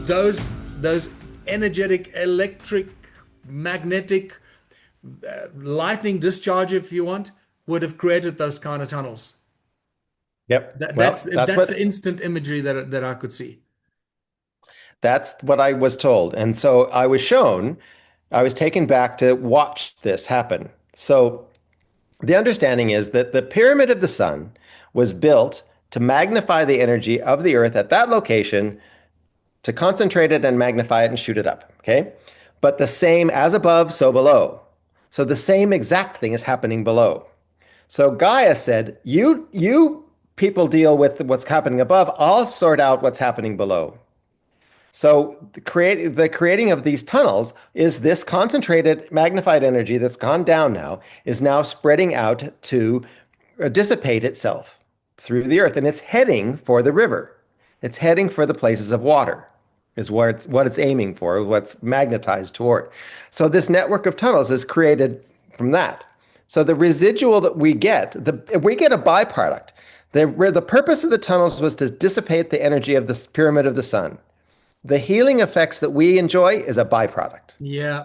those energetic, electric, magnetic, lightning discharge, if you want, would have created those kind of tunnels. Yep. That, that's Well, that's the instant imagery that I could see. that's what I was told. And so I was taken back to watch this happen. So the understanding is that the pyramid of the sun was built to magnify the energy of the earth at that location, to concentrate it and magnify it and shoot it up. Okay. But the same as above, so below. So the same exact thing is happening below. So Gaia said, you people deal with what's happening above. I'll sort out what's happening below. So the creating of these tunnels is this concentrated magnified energy that's gone down now is now spreading out to dissipate itself through the earth, and it's heading for the river. It's heading for the places of water, is what it's aiming for, what's magnetized toward. So this network of tunnels is created from that. So the residual that we get a byproduct. The purpose of the tunnels was to dissipate the energy of the pyramid of the sun. The healing effects that we enjoy is a byproduct. Yeah,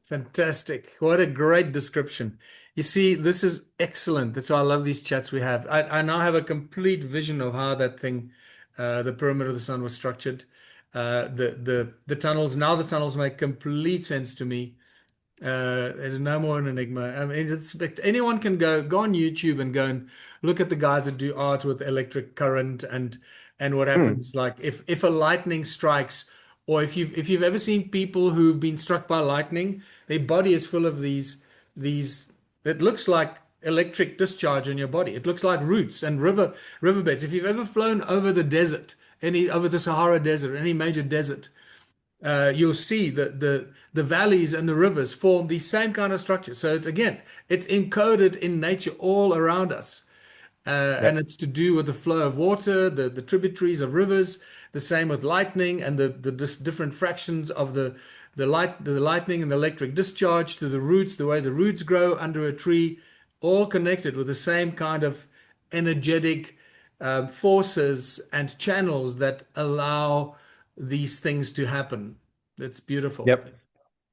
fantastic. What a great description. You see, this is excellent. That's why I love these chats we have. I now have a complete vision of how that thing, the pyramid of the sun was structured. The tunnels, now the tunnels make complete sense to me. There's no more an enigma. I mean, anyone can go on YouTube and go and look at the guys that do art with electric current and what Hmm. happens. Like if a lightning strikes, or if you've ever seen people who've been struck by lightning, their body is full of these. It looks like electric discharge in your body. It looks like roots and riverbeds. If you've ever flown over the desert, over the Sahara Desert, any major desert, you'll see that the valleys and the rivers form the same kind of structure. So it's encoded in nature all around us. And Yep. it's to do with the flow of water, the tributaries of rivers, the same with lightning and the different fractions of the lightning and the electric discharge to the roots, the way the roots grow under a tree, all connected with the same kind of energetic forces and channels that allow these things to happen. It's beautiful. Yep.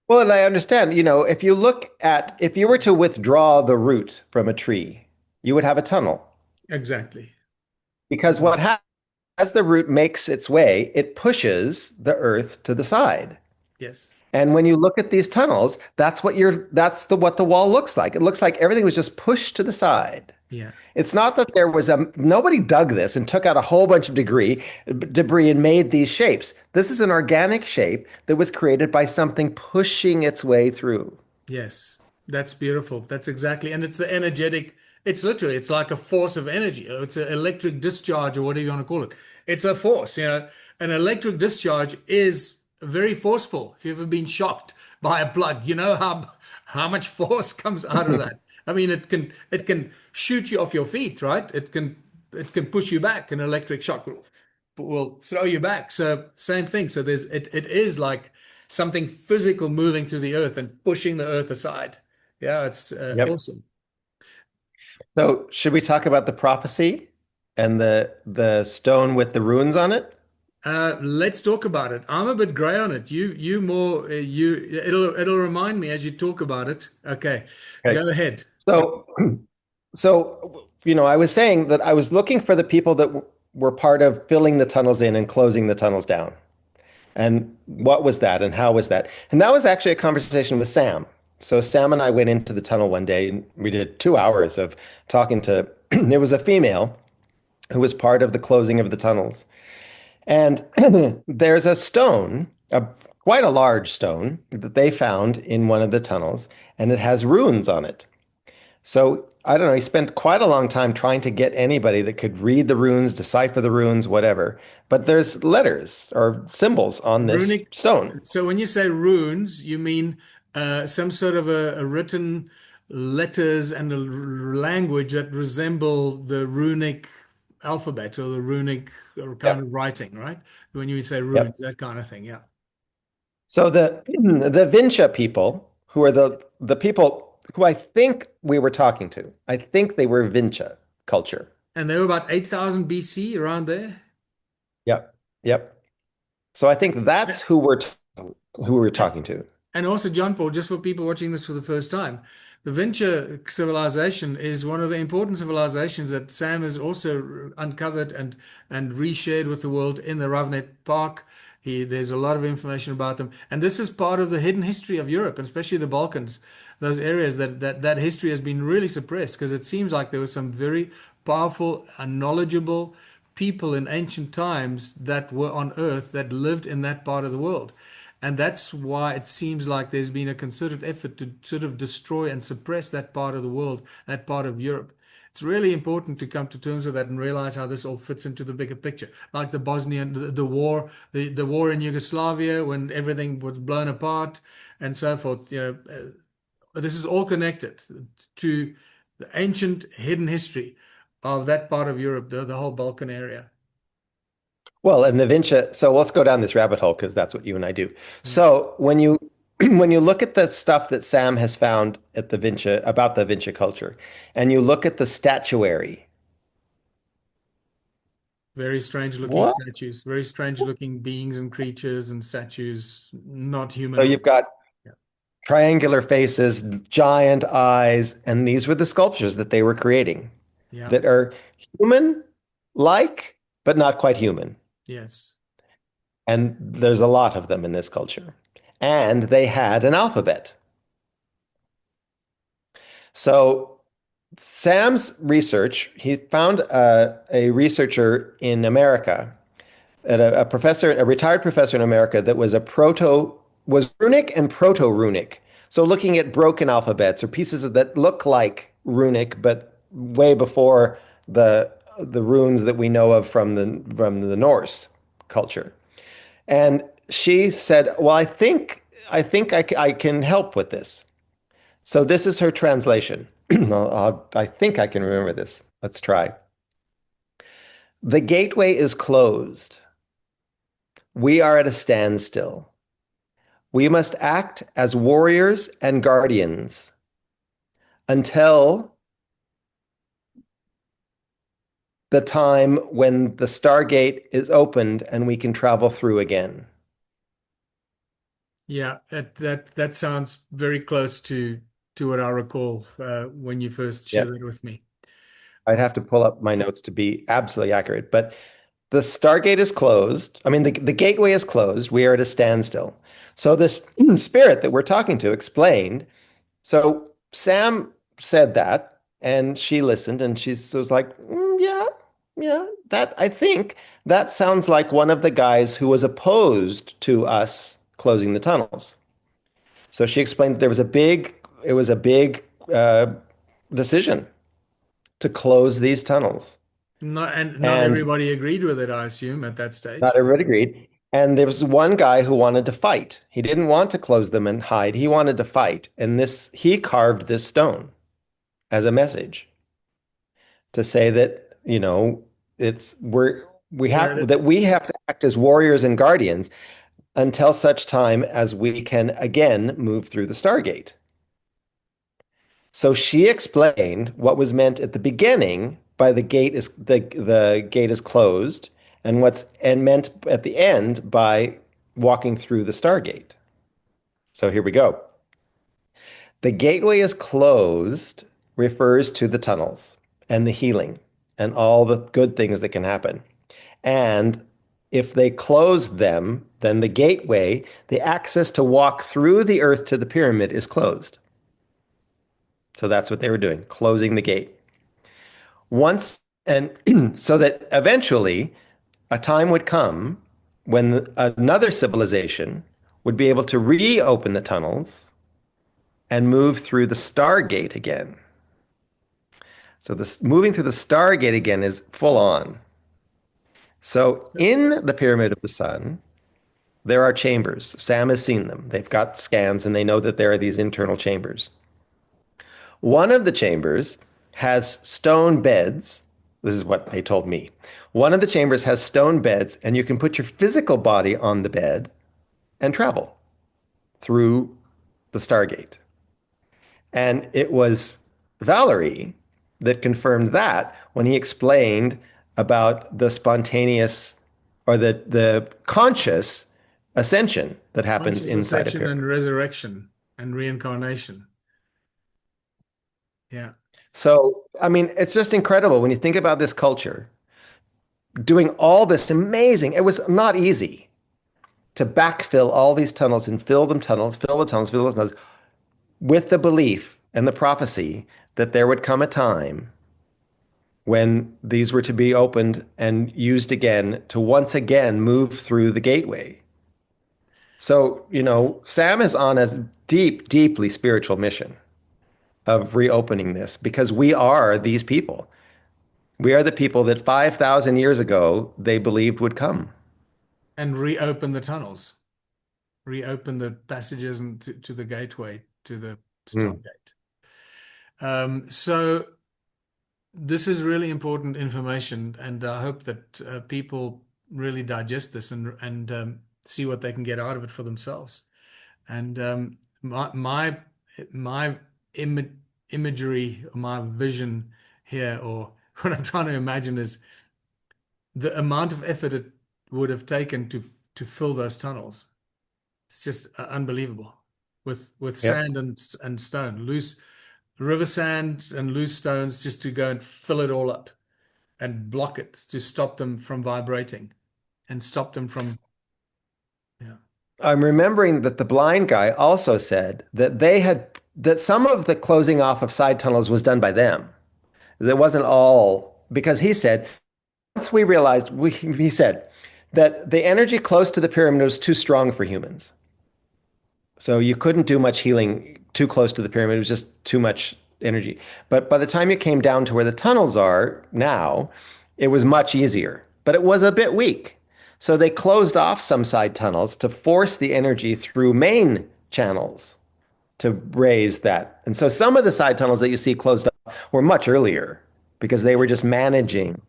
Well, and I understand, if you were to withdraw the root from a tree, you would have a tunnel. Exactly. Because what happens as the root makes its way, it pushes the earth to the side. Yes. And when you look at these tunnels, what the wall looks like. It looks like everything was just pushed to the side. Yeah. It's not that nobody dug this and took out a whole bunch of debris and made these shapes. This is an organic shape that was created by something pushing its way through. Yes, that's beautiful. That's exactly, and it's the energetic. It's like a force of energy. It's an electric discharge or whatever you want to call it. It's a force, An electric discharge is very forceful. If you've ever been shocked by a plug, you know how much force comes out of that. I mean, it can shoot you off your feet, right? It can push you back. An electric shock will throw you back. So same thing. So it is like something physical moving through the earth and pushing the earth aside. Yeah, it's Yep. awesome. So should we talk about the prophecy and the stone with the runes on it? Let's talk about it. I'm a bit gray on it. You more it'll remind me as you talk about it. Okay, Okay. go ahead. So I was saying that I was looking for the people that were part of filling the tunnels in and closing the tunnels down. And what was that and how was that? And that was actually a conversation with Sam. So Sam and I went into the tunnel one day and we did 2 hours of talking to, it was a female who was part of the closing of the tunnels. And there's a stone, quite a large stone that they found in one of the tunnels, and it has runes on it. So I don't know, he spent quite a long time trying to get anybody that could read the runes, decipher the runes, whatever. But there's letters or symbols on this Runic. stone. So when you say runes, you mean some sort of a written letters and a language that resemble the runic alphabet or the runic kind Yep. of writing, right? When you say runes, Yep. that kind of thing. Yeah. So the Vincha people, who are the people who I think we were talking to, I think they were Vincha culture. And they were about 8,000 BC around there. Yep. Yep. So I think that's who we're And, talking to. and also, John Paul, just for people watching this for the first time, the Venture civilization is one of the important civilizations that Sam has also uncovered and reshared with the world in the Ravne Park. There's a lot of information about them, and this is part of the hidden history of Europe, especially the Balkans. Those areas that history has been really suppressed because it seems like there were some very powerful and knowledgeable people in ancient times that were on Earth that lived in that part of the world. And that's why it seems like there's been a concerted effort to sort of destroy and suppress that part of the world, that part of Europe. It's really important to come to terms with that and realize how this all fits into the bigger picture. Like the Bosnian, the war, the war in Yugoslavia when everything was blown apart and so forth. This is all connected to the ancient hidden history of that part of Europe, the whole Balkan area. Well, and the Vinci, so let's go down this rabbit hole because that's what you and I do. Mm. So when you when you look at the stuff that Sam has found at the Vinci about the Vinci culture, and you look at the statuary, Very strange looking what? statues, very strange looking beings and creatures and statues, not So humanoid. you've got Yeah. triangular faces, giant eyes, and these were the sculptures that they were creating Yeah. that are human-like, but not quite human. Yes. And there's a lot of them in this culture. And they had an alphabet. So Sam's research, he found a researcher in America, a professor, a retired professor in America that was runic and proto-runic. So looking at broken alphabets or pieces that look like runic, but way before the runes that we know of from the Norse culture. And she said, "Well, I can help with this." So this is her translation. I think I can remember this. Let's try. The gateway is closed. We are at a standstill. We must act as warriors and guardians until the time when the stargate is opened and we can travel through again. Yeah, that sounds very close to what I recall when you first Yeah, shared it with me. I'd have to pull up my notes to be absolutely accurate, but the stargate is closed. I mean, the gateway is closed. We are at a standstill. So this spirit that we're talking to explained. So Sam said that, and she listened, and she was like, "Yeah, yeah, that I think that sounds like one of the guys who was opposed to us closing the tunnels." So she explained that it was a big decision to close these tunnels, Not and everybody agreed with it, I assume, at that not stage. everybody agreed. And there was one guy who wanted to fight. He didn't want to close them and hide. He wanted to fight, and this he carved this stone as a message to say that, it's Where we have to act as warriors and guardians until such time as we can again move through the Stargate. So she explained what was meant at the beginning by the gate is closed and meant at the end by walking through the Stargate. So here we go. The gateway is closed refers to the tunnels and the healing and all the good things that can happen. And if they close them, then the gateway, the access to walk through the earth to the pyramid is closed. So that's what they were doing, closing the gate. Once and so that eventually a time would come when another civilization would be able to reopen the tunnels and move through the Stargate again. So this moving through the Stargate again is full on. So in the Pyramid of the Sun, there are chambers. Sam has seen them. They've got scans and they know that there are these internal chambers. One of the chambers has stone beds. This is what they told me. One of the chambers has stone beds, and you can put your physical body on the bed and travel through the Stargate. And it was Valerie that confirmed that when he explained about the spontaneous or the conscious ascension that happens Conscious inside a ascension and pyramid. resurrection and reincarnation. Yeah. So, I mean, it's just incredible when you think about this culture doing all this amazing. It was not easy to backfill all these tunnels and fill them tunnels, fill the tunnels, fill the tunnels, with the belief and the prophecy that there would come a time when these were to be opened and used again to once again move through the gateway. So, Sam is on a deep, deeply spiritual mission of reopening this because we are these people. We are the people that 5,000 years ago they believed would come. And reopen the tunnels, reopen the passages and to the gateway, to the Mm. stargate. So this is really important information, and I hope that people really digest this and see what they can get out of it for themselves. And my imagery, my vision here, or what I'm trying to imagine is the amount of effort it would have taken to fill those tunnels. It's just unbelievable with Yep. sand and stone, loose river sand and loose stones, just to go and fill it all up and block it to stop them from vibrating and stop them from, yeah. I'm remembering that the blind guy also said that some of the closing off of side tunnels was done by them. It wasn't all because he said once we realized he said that the energy close to the pyramid was too strong for humans. So you couldn't do much healing too close to the pyramid. It was just too much energy. But by the time you came down to where the tunnels are now, it was much easier. But it was a bit weak. So they closed off some side tunnels to force the energy through main channels to raise that. And so some of the side tunnels that you see closed off were much earlier because they were just managing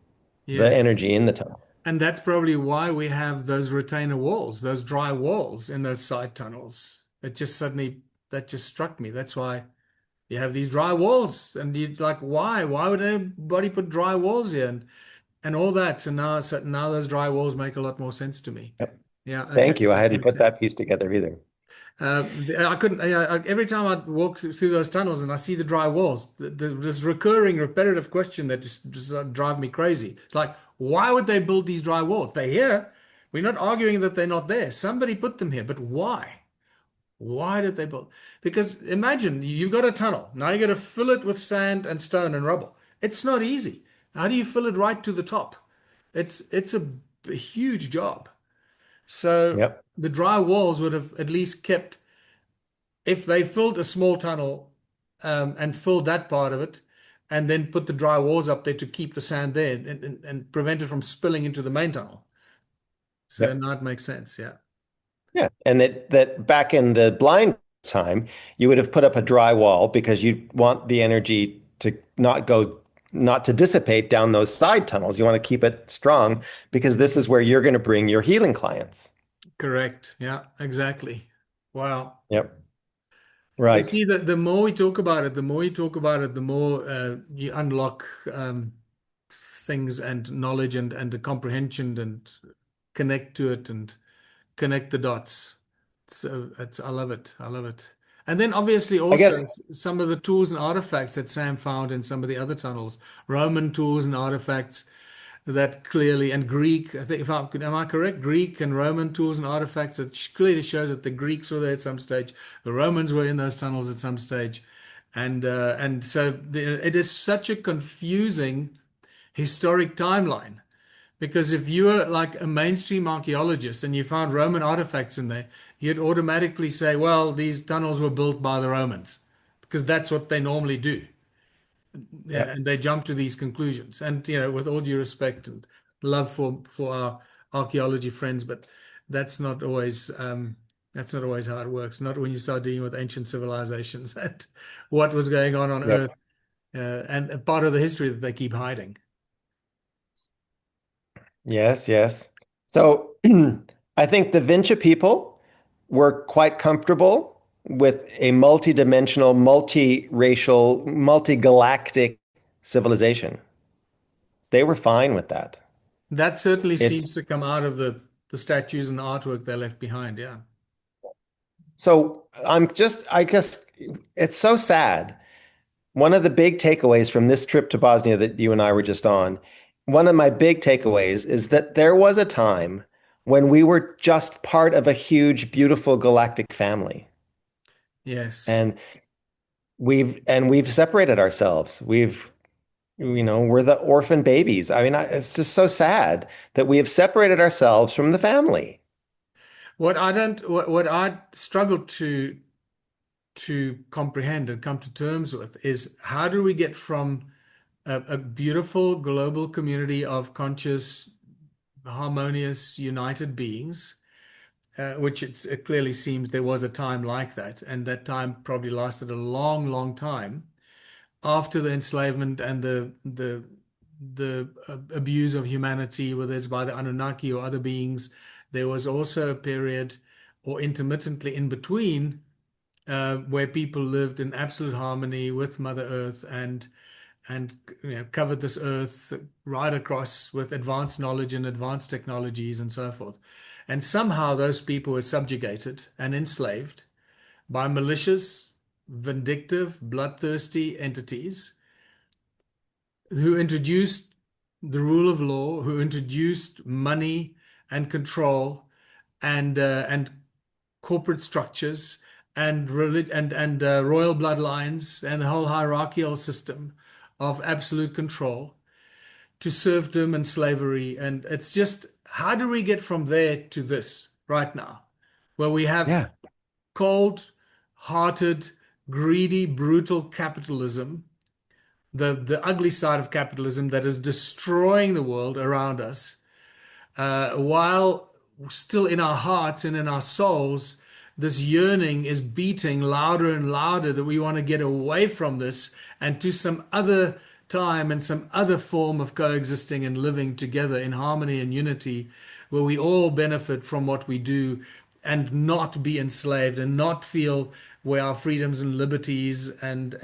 the Yes. energy in the tunnel. And that's probably why we have those retainer walls, those dry walls in those side tunnels. It just suddenly, that just struck me. That's why you have these dry walls. And you're like, why? Why would anybody put dry walls here? And all that. So now those dry walls make a lot more sense to me. Yep. Yeah, okay, Thank you. I that hadn't makes put sense. that piece together either. I couldn't, every time I walk through those tunnels and I see the dry walls, this recurring, repetitive question that just drive me crazy. It's like, why would they build these dry walls? They're here. We're not arguing that they're not there. Somebody put them here, but why? Why did they build? Because imagine you've got a tunnel. Now you got to fill it with sand and stone and rubble. It's not easy. How do you fill it right to the top? It's a huge job. So Yep. the dry walls would have at least kept, if they filled a small tunnel and filled that part of it, and then put the dry walls up there to keep the sand there and prevent it from spilling into the main tunnel. So Yep. now it makes sense. Yeah. Yeah. And that back in the blind time, you would have put up a dry wall because you want the energy to not to dissipate down those side tunnels. You want to keep it strong because this is where you're going to bring your healing clients. Correct. Yeah, exactly. Wow. Yep. You Right. see, the more we talk about it, the more you talk about it, the more you unlock things and knowledge and the comprehension and connect to it and connect the dots. So I love it. I love it. And then obviously I also guess, some of the tools and artifacts that Sam found in some of the other tunnels, Roman tools and artifacts that clearly, and Greek, I think, if I am I correct? Greek and Roman tools and artifacts that clearly shows that the Greeks were there at some stage, the Romans were in those tunnels at some stage, and so it is such a confusing historic timeline. Because if you were like a mainstream archaeologist and you found Roman artifacts in there, you'd automatically say, well, these tunnels were built by the Romans, because that's what they normally do. Yeah, yep. and they jump to these conclusions. And with all due respect and love for our archaeology friends, but that's not always that's not always how it works. Not when you start dealing with ancient civilizations and what was going on Yep. Earth, and a part of the history that they keep hiding. Yes, yes. So I think the Vinci people were quite comfortable with a multi-dimensional, multi-racial, multi-galactic civilization. They were fine with that. That certainly It's seems to come out of the the statues and the artwork they left behind. Yeah. So I guess it's so sad. One of the big takeaways from this trip to Bosnia that you and I were just on, one of my big takeaways is that there was a time when we were just part of a huge, beautiful galactic family. Yes. And we've separated ourselves. We're the orphan babies. I mean, it's just so sad that we have separated ourselves from the family. What I struggle to comprehend and come to terms with is how do we get from a beautiful global community of conscious, harmonious, united beings, which it clearly seems there was a time like that, and that time probably lasted a long, long time after the enslavement and the abuse of humanity, whether it's by the Anunnaki or other beings. There was also a period, or intermittently in between, where people lived in absolute harmony with Mother Earth and covered this earth right across with advanced knowledge and advanced technologies and so forth. And somehow those people were subjugated and enslaved by malicious, vindictive, bloodthirsty entities who introduced the rule of law, who introduced money and control and corporate structures and royal bloodlines and the whole hierarchical system of absolute control to serfdom and slavery. And it's just, how do we get from there to this right now, where we have Yeah. cold-hearted, greedy, brutal capitalism, the ugly side of capitalism that is destroying the world around us, while still in our hearts and in our souls, this yearning is beating louder and louder that we want to get away from this and to some other time and some other form of coexisting and living together in harmony and unity, where we all benefit from what we do and not be enslaved and not feel where our freedoms and liberties and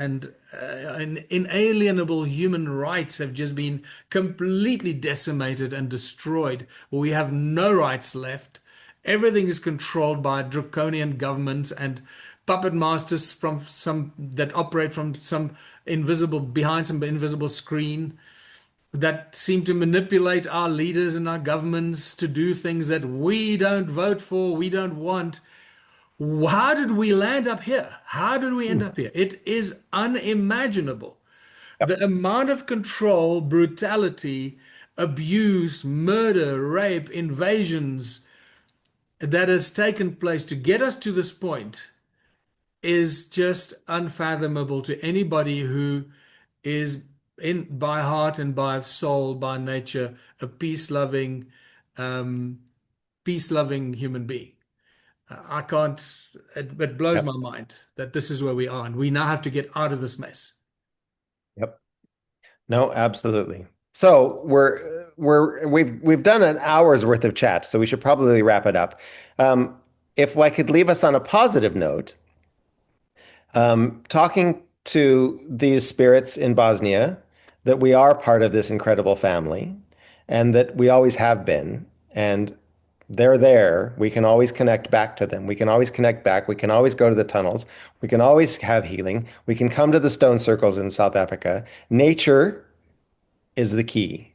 inalienable human rights have just been completely decimated and destroyed, where we have no rights left. Everything is controlled by draconian governments and puppet masters from some that operate from some invisible behind some invisible screen that seem to manipulate our leaders and our governments to do things that we don't vote for, we don't want. How did we land up here? How did we end up here? It is unimaginable. Yep. The amount of control, brutality, abuse, murder, rape, invasions that has taken place to get us to this point is just unfathomable to anybody who is in by heart and by soul, by nature, a um, peace-loving human being. I can't, it blows my Yep. mind that this is where we are, and we now have to get out of this mess. Yep. No, absolutely. So we've done an hour's worth of chat, so we should probably wrap it up. Um, if I could leave us on a positive note, talking to these spirits in Bosnia, that we are part of this incredible family, and that we always have been, and they're there. We can always connect back to them. We can always connect back. We can always go to the tunnels. We can always have healing. We can come to the stone circles in South Africa. Nature is the key.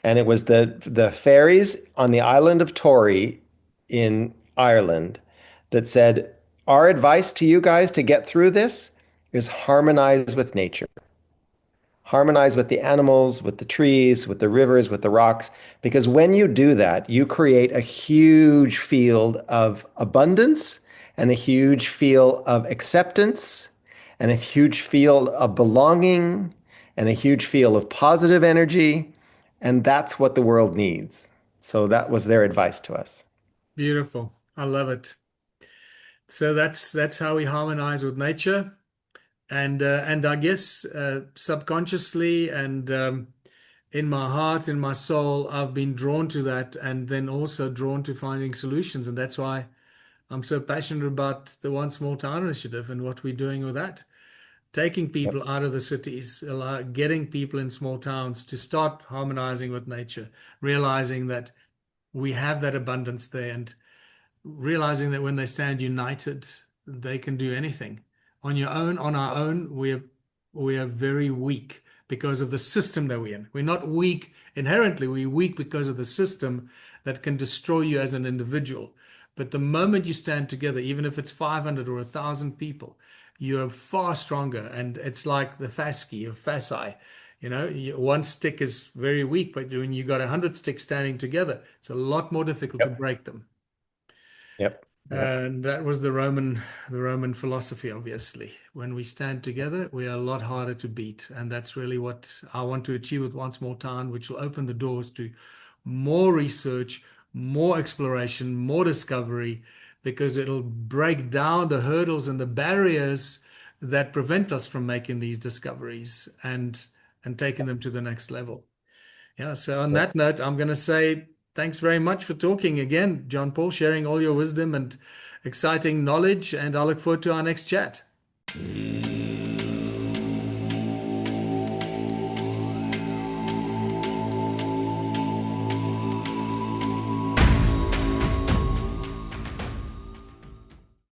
And it was the fairies on the island of Tory in Ireland that said, our advice to you guys to get through this is harmonize with nature. Harmonize with the animals, with the trees, with the rivers, with the rocks. Because when you do that, you create a huge field of abundance and a huge field of acceptance and a huge field of belonging and a huge field of positive energy. And that's what the world needs. So that was their advice to us. Beautiful. I love it. So that's how we harmonize with nature, and I guess subconsciously and in my heart, in my soul, I've been drawn to that, and then also drawn to finding solutions, and that's why I'm so passionate about the One Small Town initiative and what we're doing with that. Taking Yep. people out of the cities, getting people in small towns to start harmonizing with nature, realizing that we have that abundance there, and realizing that when they stand united, they can do anything. On your own, on our own, we are very weak because of the system that we're in. We're not weak inherently, we're weak because of the system that can destroy you as an individual. But the moment you stand together, even if it's 500 or 1,000 people, you're far stronger. And it's like the fasci of fasci. One stick is very weak, but when you got 100 sticks standing together, it's a lot more difficult to Yep. break them. Yep. Yep. And that was the Roman philosophy, obviously. When we stand together, we are a lot harder to beat. And that's really what I want to achieve with Once More Town, which will open the doors to more research, more exploration, more discovery, because it'll break down the hurdles and the barriers that prevent us from making these discoveries and taking them to the next level. Yeah, so on Yep. that note, I'm going to say thanks very much for talking again, John Paul, sharing all your wisdom and exciting knowledge, and I look forward to our next chat.